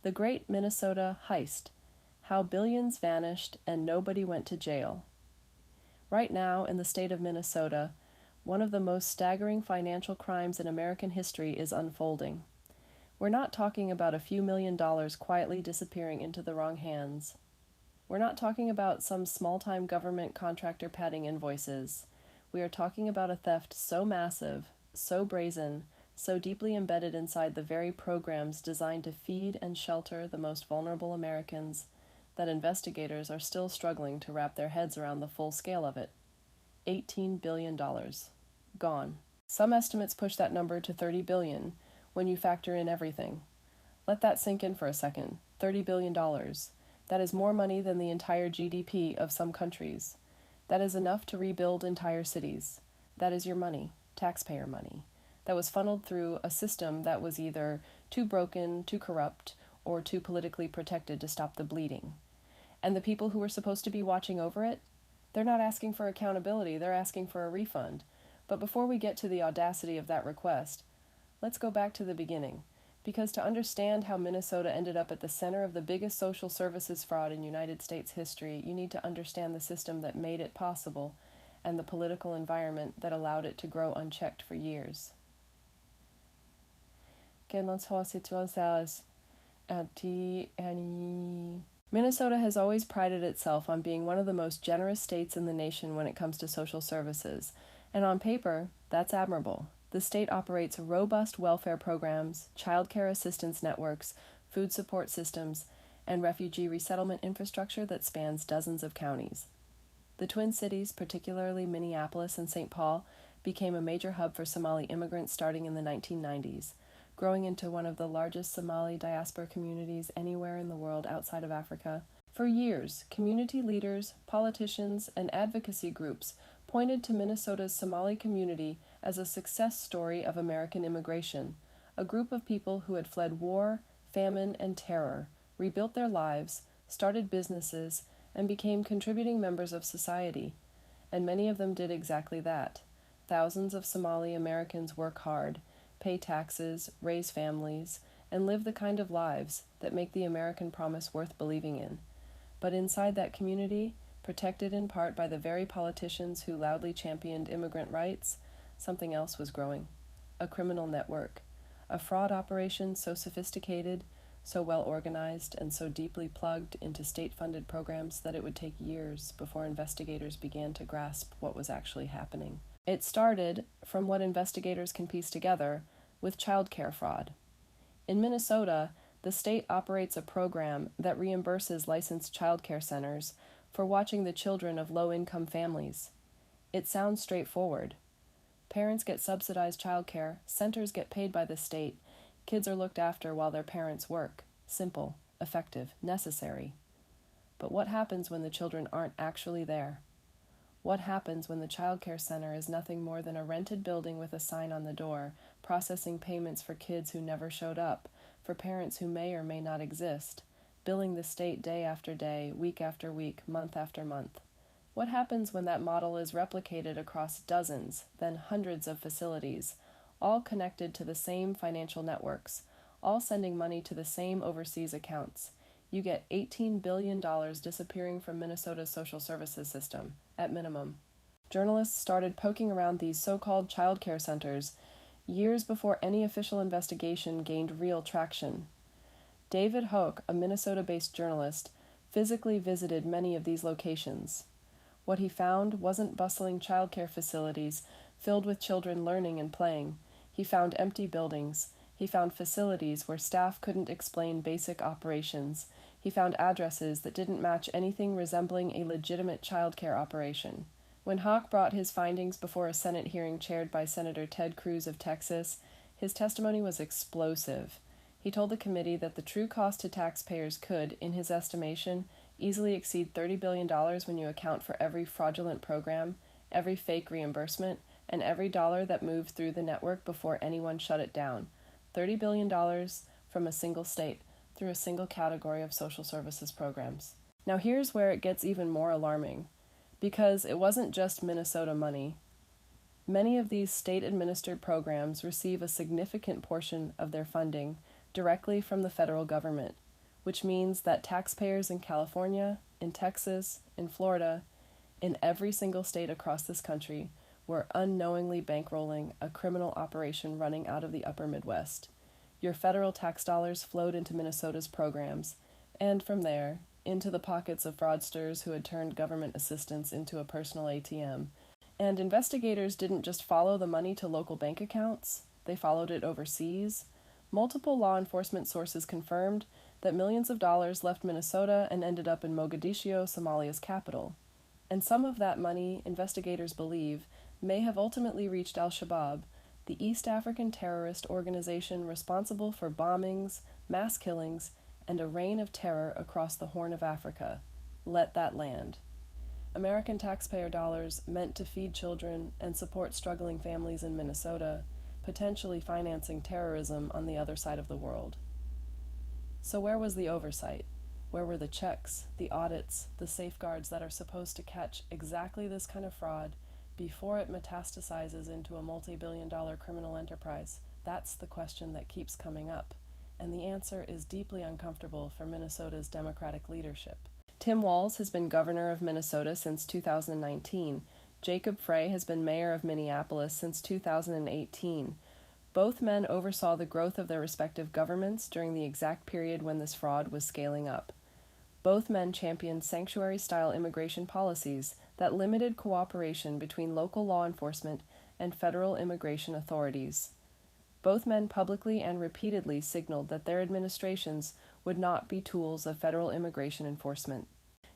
The Great Minnesota Heist: How Billions Vanished and Nobody Went to Jail. Right now, in the state of Minnesota, one of the most staggering financial crimes in American history is unfolding. We're not talking about a few $1,000,000 quietly disappearing into the wrong hands. We're not talking about some small-time government contractor padding invoices. We are talking about a theft so massive, so brazen, so deeply embedded inside the very programs designed to feed and shelter the most vulnerable Americans that investigators are still struggling to wrap their heads around the full scale of it. $18 billion. Gone. Some estimates push that number to $30 billion when you factor in everything. Let that sink in for a second. $30 billion. That is more money than the entire GDP of some countries. That is enough to rebuild entire cities. That is your money, taxpayer money, that was funneled through a system that was either too broken, too corrupt, or too politically protected to stop the bleeding. And the people who were supposed to be watching over it, they're not asking for accountability, they're asking for a refund. But before we get to the audacity of that request, let's go back to the beginning. Because to understand how Minnesota ended up at the center of the biggest social services fraud in United States history, you need to understand the system that made it possible and the political environment that allowed it to grow unchecked for years. Minnesota has always prided itself on being one of the most generous states in the nation when it comes to social services, and on paper, that's admirable. The state operates robust welfare programs, child care assistance networks, food support systems, and refugee resettlement infrastructure that spans dozens of counties. The Twin Cities, particularly Minneapolis and St. Paul, became a major hub for Somali immigrants starting in the 1990s, growing into one of the largest Somali diaspora communities anywhere in the world outside of Africa. For years, community leaders, politicians, and advocacy groups pointed to Minnesota's Somali community as a success story of American immigration, a group of people who had fled war, famine, and terror, rebuilt their lives, started businesses, and became contributing members of society. And many of them did exactly that. Thousands of Somali Americans work hard, pay taxes, raise families, and live the kind of lives that make the American promise worth believing in. But inside that community, protected in part by the very politicians who loudly championed immigrant rights, something else was growing. A criminal network. A fraud operation so sophisticated, so well organized, and so deeply plugged into state-funded programs that it would take years before investigators began to grasp what was actually happening. It started, from what investigators can piece together, with child care fraud. In Minnesota, the state operates a program that reimburses licensed child care centers for watching the children of low-income families. It sounds straightforward. Parents get subsidized child care, centers get paid by the state, kids are looked after while their parents work. Simple, effective, necessary. But what happens when the children aren't actually there? What happens when the child care center is nothing more than a rented building with a sign on the door, processing payments for kids who never showed up, for parents who may or may not exist, billing the state day after day, week after week, month after month? What happens when that model is replicated across dozens, then hundreds of facilities, all connected to the same financial networks, all sending money to the same overseas accounts? You get $18 billion disappearing from Minnesota's social services system, at minimum. Journalists started poking around these so-called child care centers years before any official investigation gained real traction. David Hoke, a Minnesota-based journalist, physically visited many of these locations. What he found wasn't bustling childcare facilities filled with children learning and playing. He found empty buildings. He found facilities where staff couldn't explain basic operations. He found addresses that didn't match anything resembling a legitimate childcare operation. When Hawk brought his findings before a Senate hearing chaired by Senator Ted Cruz of Texas, his testimony was explosive. He told the committee that the true cost to taxpayers could, in his estimation, easily exceed $30 billion when you account for every fraudulent program, every fake reimbursement, and every dollar that moved through the network before anyone shut it down. $30 billion from a single state, through a single category of social services programs. Now here's where it gets even more alarming, because it wasn't just Minnesota money. Many of these state-administered programs receive a significant portion of their funding directly from the federal government. which means that taxpayers in California, in Texas, in Florida, in every single state across this country were unknowingly bankrolling a criminal operation running out of the upper Midwest. Your federal tax dollars flowed into Minnesota's programs, and from there, into the pockets of fraudsters who had turned government assistance into a personal ATM. And investigators didn't just follow the money to local bank accounts, they followed it overseas. Multiple law enforcement sources confirmed that millions of dollars left Minnesota and ended up in Mogadiscio, Somalia's capital. And some of that money, investigators believe, may have ultimately reached al-Shabaab, the East African terrorist organization responsible for bombings, mass killings, and a reign of terror across the Horn of Africa. Let that land. American taxpayer dollars meant to feed children and support struggling families in Minnesota, potentially financing terrorism on the other side of the world. So where was the oversight? Where were the checks, the audits, the safeguards that are supposed to catch exactly this kind of fraud before it metastasizes into a multi-billion-dollar criminal enterprise? That's the question that keeps coming up, and the answer is deeply uncomfortable for Minnesota's Democratic leadership. TimWalz has been governor of Minnesota since 2019. Jacob Frey has been mayor of Minneapolis since 2018. Both men oversaw the growth of their respective governments during the exact period when this fraud was scaling up. Both men championed sanctuary-style immigration policies that limited cooperation between local law enforcement and federal immigration authorities. Both men publicly and repeatedly signaled that their administrations would not be tools of federal immigration enforcement.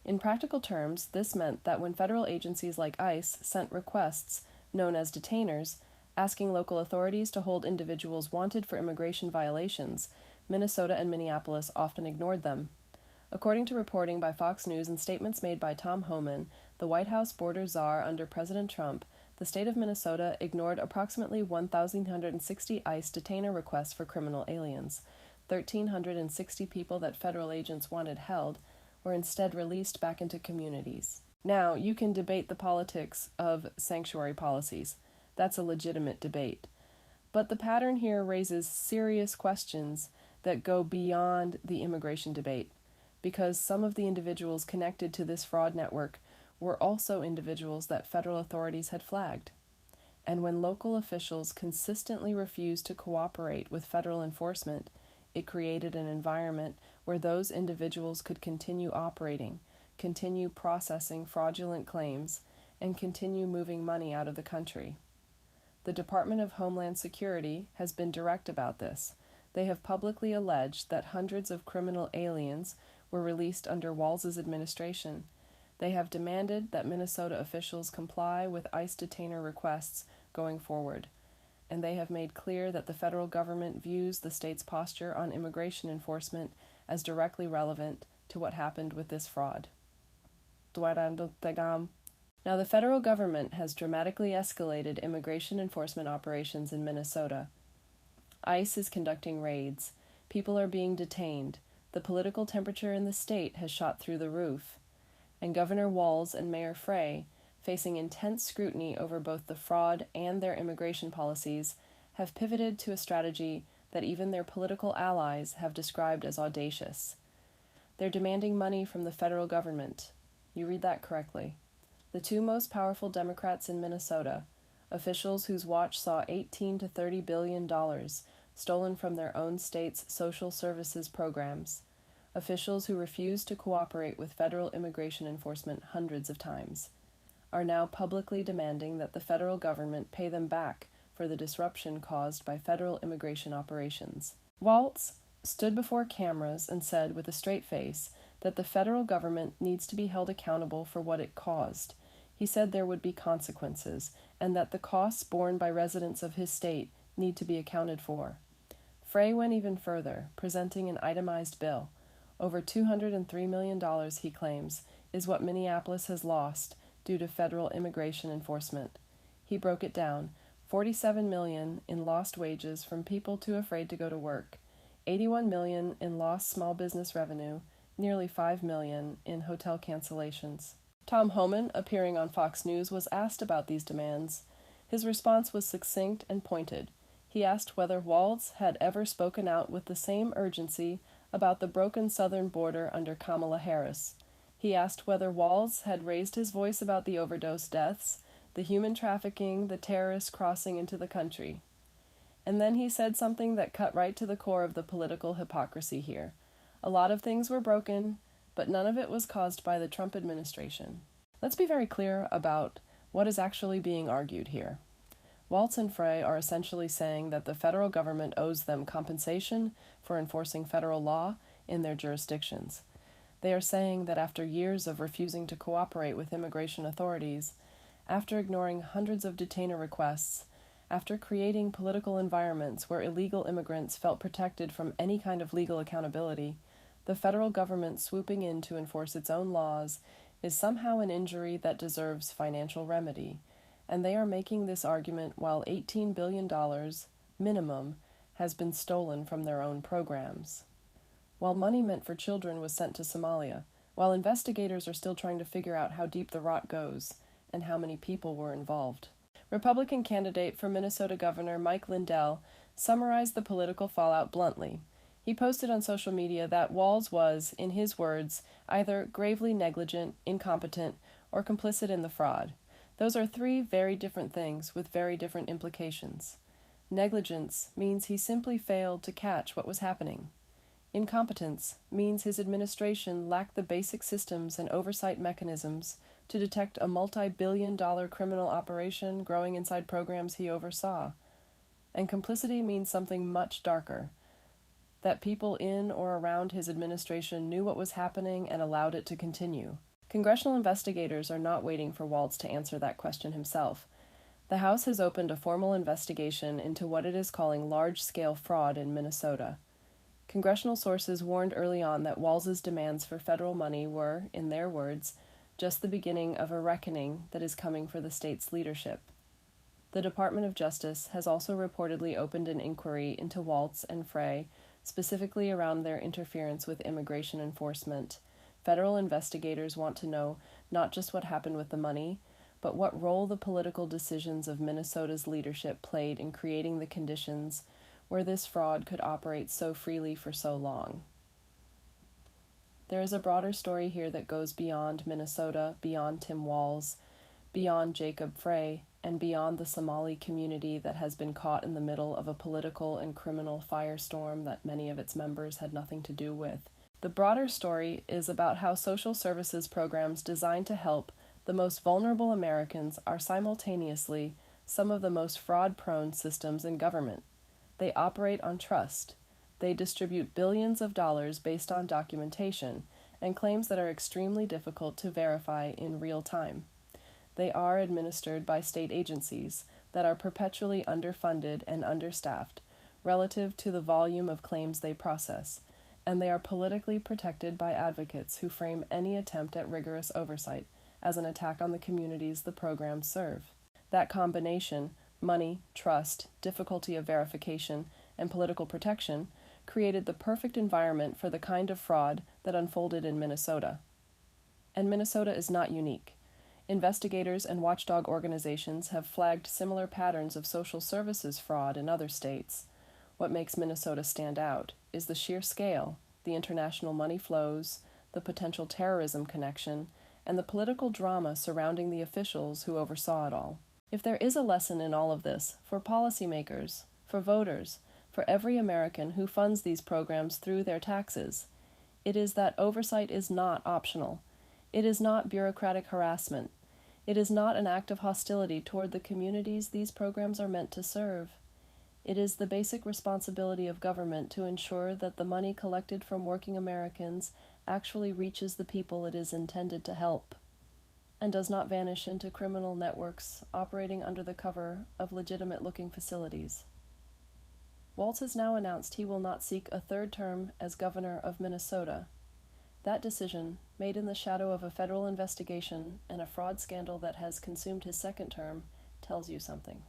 In practical terms, this meant that when federal agencies like ICE sent requests, known as detainers, asking local authorities to hold individuals wanted for immigration violations, Minnesota and Minneapolis often ignored them. According to reporting by Fox News and statements made by Tom Homan, the White House border czar under President Trump, the state of Minnesota ignored approximately 1,160 ICE detainer requests for criminal aliens. 1,360 people that federal agents wanted held were instead released back into communities. Now, you can debate the politics of sanctuary policies. That's a legitimate debate. But the pattern here raises serious questions that go beyond the immigration debate, because some of the individuals connected to this fraud network were also individuals that federal authorities had flagged. And when local officials consistently refused to cooperate with federal enforcement, it created an environment where those individuals could continue operating, continue processing fraudulent claims, and continue moving money out of the country. The Department of Homeland Security has been direct about this. They have publicly alleged that hundreds of criminal aliens were released under Walz's administration. They have demanded that Minnesota officials comply with ICE detainer requests going forward, and they have made clear that the federal government views the state's posture on immigration enforcement as directly relevant to what happened with this fraud. Now, the federal government has dramatically escalated immigration enforcement operations in Minnesota. ICE is conducting raids. People are being detained. The political temperature in the state has shot through the roof. And Governor Walz and Mayor Frey, facing intense scrutiny over both the fraud and their immigration policies, have pivoted to a strategy that even their political allies have described as audacious. They're demanding money from the federal government. You read that correctly. The two most powerful Democrats in Minnesota, officials whose watch saw $18 to $30 billion stolen from their own state's social services programs, officials who refused to cooperate with federal immigration enforcement hundreds of times, are now publicly demanding that the federal government pay them back for the disruption caused by federal immigration operations. Walz stood before cameras and said with a straight face that the federal government needs to be held accountable for what it caused. He said there would be consequences, and that the costs borne by residents of his state need to be accounted for. Frey went even further, presenting an itemized bill. Over $203 million, he claims, is what Minneapolis has lost due to federal immigration enforcement. He broke it down. $47 million in lost wages from people too afraid to go to work. $81 million in lost small business revenue. Nearly $5 million in hotel cancellations. Tom Homan, appearing on Fox News, was asked about these demands. His response was succinct and pointed. He asked whether Walz had ever spoken out with the same urgency about the broken southern border under Kamala Harris. He asked whether Walz had raised his voice about the overdose deaths, the human trafficking, the terrorists crossing into the country. And then he said something that cut right to the core of the political hypocrisy here. A lot of things were broken, but none of it was caused by the Trump administration. Let's be very clear about what is actually being argued here. Walz and Frey are essentially saying that the federal government owes them compensation for enforcing federal law in their jurisdictions. They are saying that after years of refusing to cooperate with immigration authorities, after ignoring hundreds of detainer requests, after creating political environments where illegal immigrants felt protected from any kind of legal accountability, the federal government swooping in to enforce its own laws is somehow an injury that deserves financial remedy, and they are making this argument while $18 billion, minimum, has been stolen from their own programs. While money meant for children was sent to Somalia, while investigators are still trying to figure out how deep the rot goes and how many people were involved. Republican candidate for Minnesota Governor Mike Lindell summarized the political fallout bluntly. He posted on social media that Walz was, in his words, either gravely negligent, incompetent, or complicit in the fraud. Those are three very different things with very different implications. Negligence means he simply failed to catch what was happening. Incompetence means his administration lacked the basic systems and oversight mechanisms to detect a multi-billion-dollar criminal operation growing inside programs he oversaw. And complicity means something much darker, that people in or around his administration knew what was happening and allowed it to continue. Congressional investigators are not waiting for Walz to answer that question himself. The House has opened a formal investigation into what it is calling large-scale fraud in Minnesota. Congressional sources warned early on that Walz's demands for federal money were, in their words, just the beginning of a reckoning that is coming for the state's leadership. The Department of Justice has also reportedly opened an inquiry into Walz and Frey, specifically around their interference with immigration enforcement. Federal investigators want to know not just what happened with the money, but what role the political decisions of Minnesota's leadership played in creating the conditions where this fraud could operate so freely for so long. There is a broader story here that goes beyond Minnesota, beyond TimWalz, beyond Jacob Frey, and beyond the Somali community that has been caught in the middle of a political and criminal firestorm that many of its members had nothing to do with. The broader story is about how social services programs designed to help the most vulnerable Americans are simultaneously some of the most fraud-prone systems in government. They operate on trust. They distribute billions of dollars based on documentation and claims that are extremely difficult to verify in real time. They are administered by state agencies that are perpetually underfunded and understaffed relative to the volume of claims they process, and they are politically protected by advocates who frame any attempt at rigorous oversight as an attack on the communities the programs serve. That combination, money, trust, difficulty of verification, and political protection, created the perfect environment for the kind of fraud that unfolded in Minnesota. And Minnesota is not unique. Investigators and watchdog organizations have flagged similar patterns of social services fraud in other states. What makes Minnesota stand out is the sheer scale, the international money flows, the potential terrorism connection, and the political drama surrounding the officials who oversaw it all. If there is a lesson in all of this, for policymakers, for voters, for every American who funds these programs through their taxes, it is that oversight is not optional. It is not bureaucratic harassment. It is not an act of hostility toward the communities these programs are meant to serve. It is the basic responsibility of government to ensure that the money collected from working Americans actually reaches the people it is intended to help, and does not vanish into criminal networks operating under the cover of legitimate-looking facilities. Walz has now announced he will not seek a third term as governor of Minnesota. That decision, made in the shadow of a federal investigation and a fraud scandal that has consumed his second term, tells you something.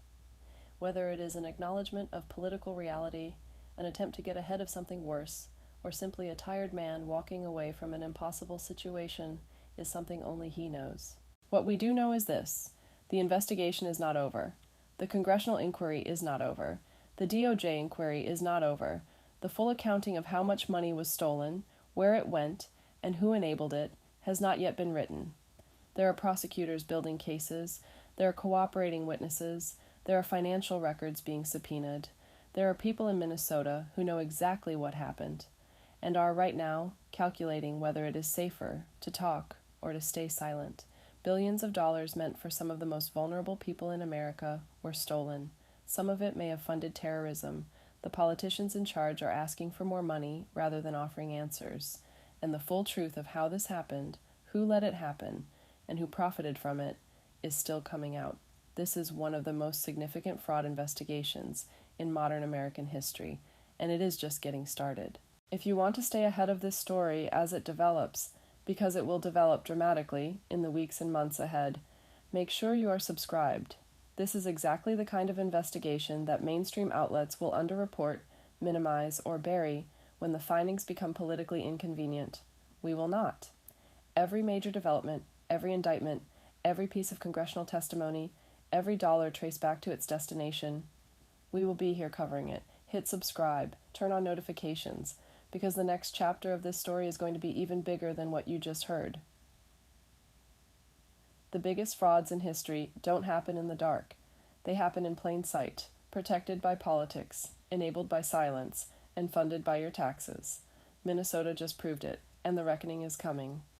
Whether it is an acknowledgement of political reality, an attempt to get ahead of something worse, or simply a tired man walking away from an impossible situation, is something only he knows. What we do know is this: the investigation is not over. The congressional inquiry is not over. The DOJ inquiry is not over. The full accounting of how much money was stolen, where it went, and who enabled it has not yet been written. There are prosecutors building cases, there are cooperating witnesses, there are financial records being subpoenaed, there are people in Minnesota who know exactly what happened, and are right now calculating whether it is safer to talk or to stay silent. Billions of dollars meant for some of the most vulnerable people in America were stolen. Some of it may have funded terrorism. The politicians in charge are asking for more money rather than offering answers. And the full truth of how this happened, who let it happen, and who profited from it is still coming out. This is one of the most significant fraud investigations in modern American history, and it is just getting started. If you want to stay ahead of this story as it develops, because it will develop dramatically in the weeks and months ahead, make sure you are subscribed. This is exactly the kind of investigation that mainstream outlets will underreport, minimize, or bury when the findings become politically inconvenient. We will not. Every major development, every indictment, every piece of congressional testimony, every dollar traced back to its destination, we will be here covering it. Hit subscribe, turn on notifications, because the next chapter of this story is going to be even bigger than what you just heard. The biggest frauds in history don't happen in the dark. They happen in plain sight, protected by politics, enabled by silence, and funded by your taxes. Minnesota just proved it, and the reckoning is coming.